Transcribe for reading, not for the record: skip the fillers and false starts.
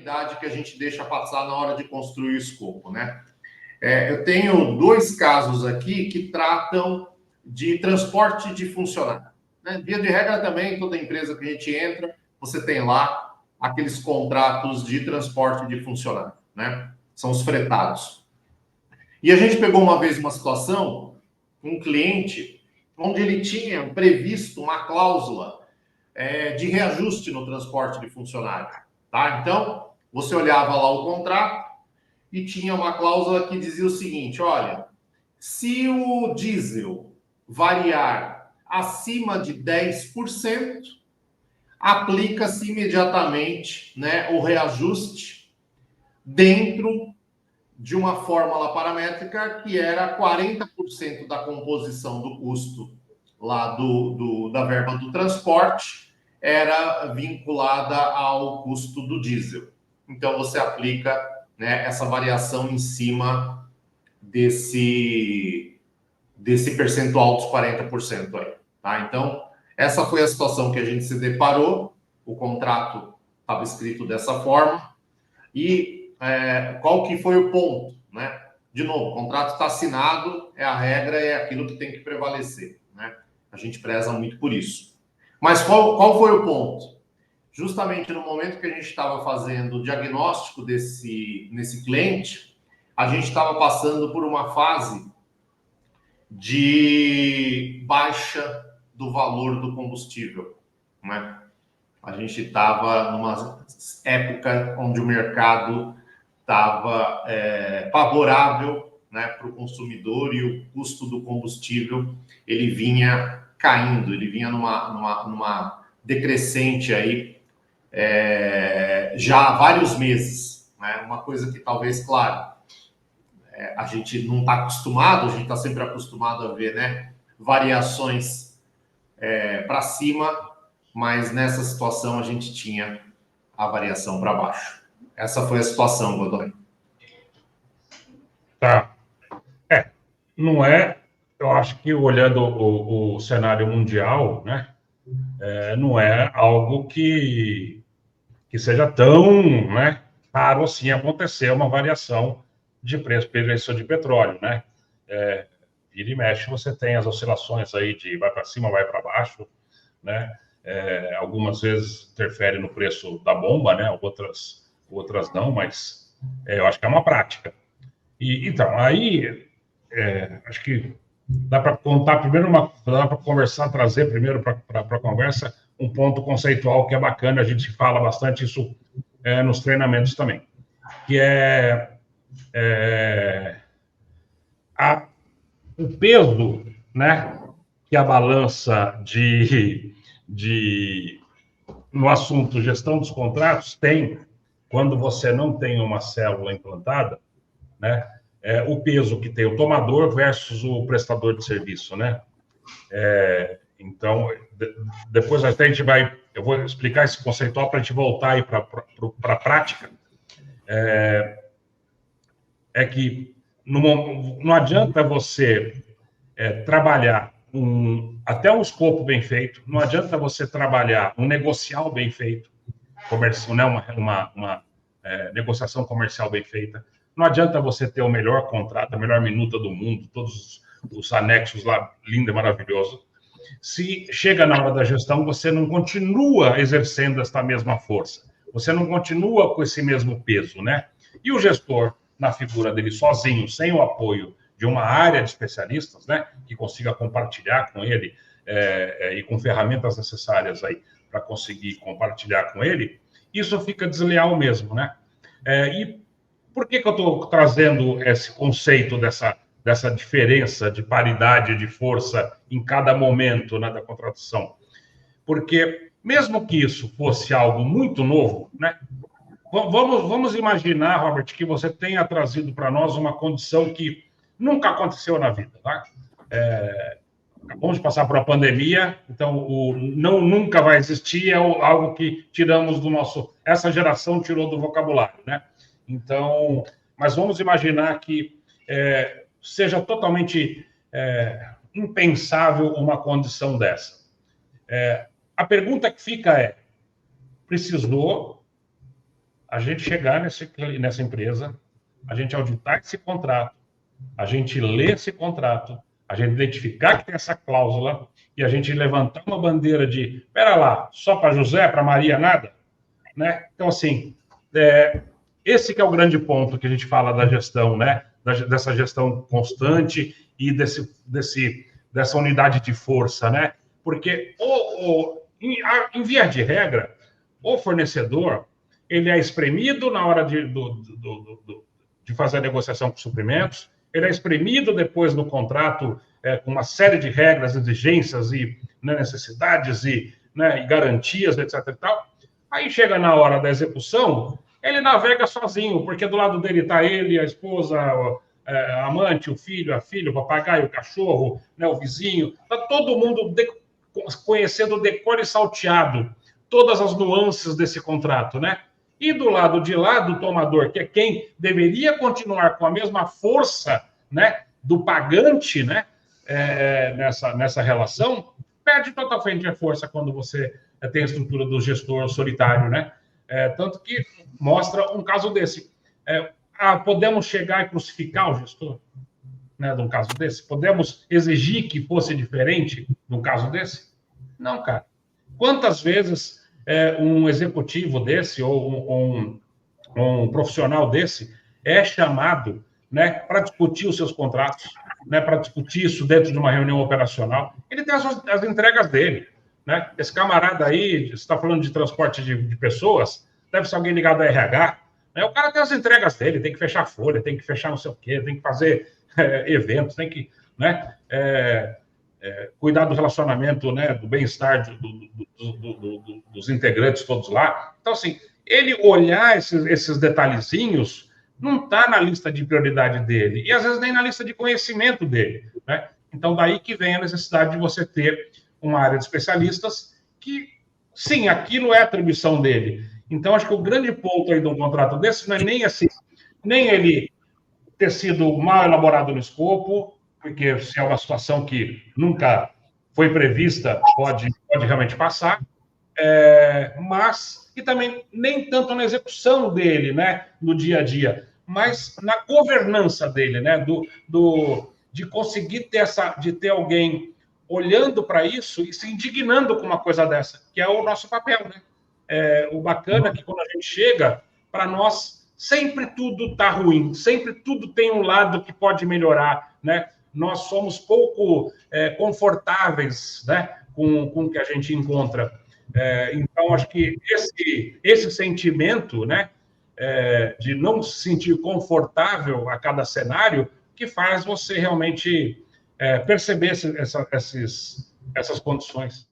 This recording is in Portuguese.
unanimidade que a gente deixa passar na hora de construir o escopo, né? Eu tenho dois casos aqui que tratam de transporte de funcionário, né? Via de regra também, toda empresa que a gente entra, você tem lá aqueles contratos de transporte de funcionário, né? São os fretados. E a gente pegou uma vez uma situação, um cliente, onde ele tinha previsto uma cláusula de reajuste no transporte de funcionário, tá? Então, você olhava lá o contrato e tinha uma cláusula que dizia o seguinte: olha, se o diesel variar acima de 10%, aplica-se imediatamente, né, o reajuste dentro de uma fórmula paramétrica que era 40% da composição do custo lá da verba do transporte era vinculada ao custo do diesel. Então, você aplica, né, essa variação em cima desse percentual dos 40% aí, tá? Então, essa foi a situação que a gente se deparou, o contrato estava escrito dessa forma, e qual que foi o ponto, né? De novo, o contrato está assinado, é a regra, é aquilo que tem que prevalecer, né? A gente preza muito por isso. Mas qual foi o ponto? Justamente no momento que a gente estava fazendo o diagnóstico nesse cliente, a gente estava passando por uma fase de baixa do valor do combustível, né? A gente estava numa época onde o mercado estava favorável, né, para o consumidor, e o custo do combustível ele vinha caindo, ele vinha numa decrescente aí já há vários meses, né? Uma coisa que talvez, claro, a gente não está acostumado, a gente está sempre acostumado a ver, né, variações para cima, mas nessa situação a gente tinha a variação para baixo. Essa foi a situação, Godoy. Tá. Não é, eu acho que olhando o cenário mundial, né, não é algo que seja tão, né, raro assim acontecer uma variação de preço de petróleo, né? Vira e mexe, você tem as oscilações aí de vai para cima, vai para baixo, né? Algumas vezes interfere no preço da bomba, né? Outras não, mas eu acho que é uma prática. E então aí acho que dá para contar primeiro dá para conversar, trazer primeiro para a conversa um ponto conceitual que é bacana, a gente fala bastante isso nos treinamentos também, que o peso, né, que a balança no assunto gestão dos contratos tem quando você não tem uma célula implantada, né? O peso que tem o tomador versus o prestador de serviço, né? Então, depois a gente eu vou explicar esse conceitual para a gente voltar aí para a prática. Que não adianta você trabalhar até um escopo bem feito, não adianta você trabalhar um negocial bem feito, comercial, né, uma negociação comercial bem feita, não adianta você ter o melhor contrato, a melhor minuta do mundo, todos os anexos lá, lindo e maravilhoso. Se chega na hora da gestão, você não continua exercendo esta mesma força, você não continua com esse mesmo peso, né? E o gestor, na figura dele sozinho, sem o apoio de uma área de especialistas, né, que consiga compartilhar com ele e com ferramentas necessárias aí para conseguir compartilhar com ele, isso fica desleal mesmo, né? E por que eu estou trazendo esse conceito dessa diferença de paridade de força em cada momento, né, da contratação? Porque mesmo que isso fosse algo muito novo, né? Vamos imaginar, Robert, que você tenha trazido para nós uma condição que nunca aconteceu na vida, tá? Acabamos de passar por uma pandemia, então o não nunca vai existir é algo que tiramos do nosso... Essa geração tirou do vocabulário, né? Então, mas vamos imaginar que seja totalmente impensável uma condição dessa. A pergunta que fica precisou a gente chegar nessa empresa, a gente auditar esse contrato, a gente ler esse contrato, a gente identificar que tem essa cláusula e a gente levantar uma bandeira de, pera lá, só para José, para Maria, nada? Né? Então, assim, esse que é o grande ponto que a gente fala da gestão, né? Dessa gestão constante e dessa unidade de força, né? Porque, em via de regra, o fornecedor, ele é espremido na hora de fazer a negociação com suprimentos, ele é espremido depois no contrato com uma série de regras, exigências e, né, necessidades e, né, e garantias, etc. e tal. Aí chega na hora da execução, ele navega sozinho, porque do lado dele está ele, a esposa, a amante, o filho, a filha, o papagaio, o cachorro, né, o vizinho. Está todo mundo conhecendo o decoro e salteado todas as nuances desse contrato, né? E do lado de lá, do tomador, que é quem deveria continuar com a mesma força, né, do pagante, né, nessa relação, perde totalmente a força quando você tem a estrutura do gestor solitário, né? Tanto que mostra um caso desse. Podemos chegar e crucificar o gestor, né, de um caso desse? Podemos exigir que fosse diferente de um caso desse? Não, cara. Quantas vezes um executivo desse ou um profissional desse é chamado, né, para discutir os seus contratos, né, para discutir isso dentro de uma reunião operacional? Ele tem as entregas dele, né? Esse camarada aí, você está falando de transporte de pessoas, deve ser alguém ligado a RH, né? O cara tem as entregas dele, tem que fechar folha, tem que fechar não sei o quê, tem que fazer eventos, tem que, né, cuidar do relacionamento, né, do bem-estar dos integrantes todos lá. Então, assim, ele olhar esses detalhezinhos não está na lista de prioridade dele, e às vezes nem na lista de conhecimento dele, né? Então, daí que vem a necessidade de você ter uma área de especialistas que, sim, aquilo é atribuição dele. Então, acho que o grande ponto aí de um contrato desse não é nem assim, nem ele ter sido mal elaborado no escopo, porque se é uma situação que nunca foi prevista, pode realmente passar, mas, e também nem tanto na execução dele, né, no dia a dia, mas na governança dele, né, de conseguir de ter alguém olhando para isso e se indignando com uma coisa dessa, que é o nosso papel, né? O bacana é que quando a gente chega, para nós, sempre tudo está ruim, sempre tudo tem um lado que pode melhorar, né? Nós somos pouco confortáveis, né, com o que a gente encontra. Então, acho que esse sentimento, né, de não se sentir confortável a cada cenário, que faz você realmente perceber essas condições.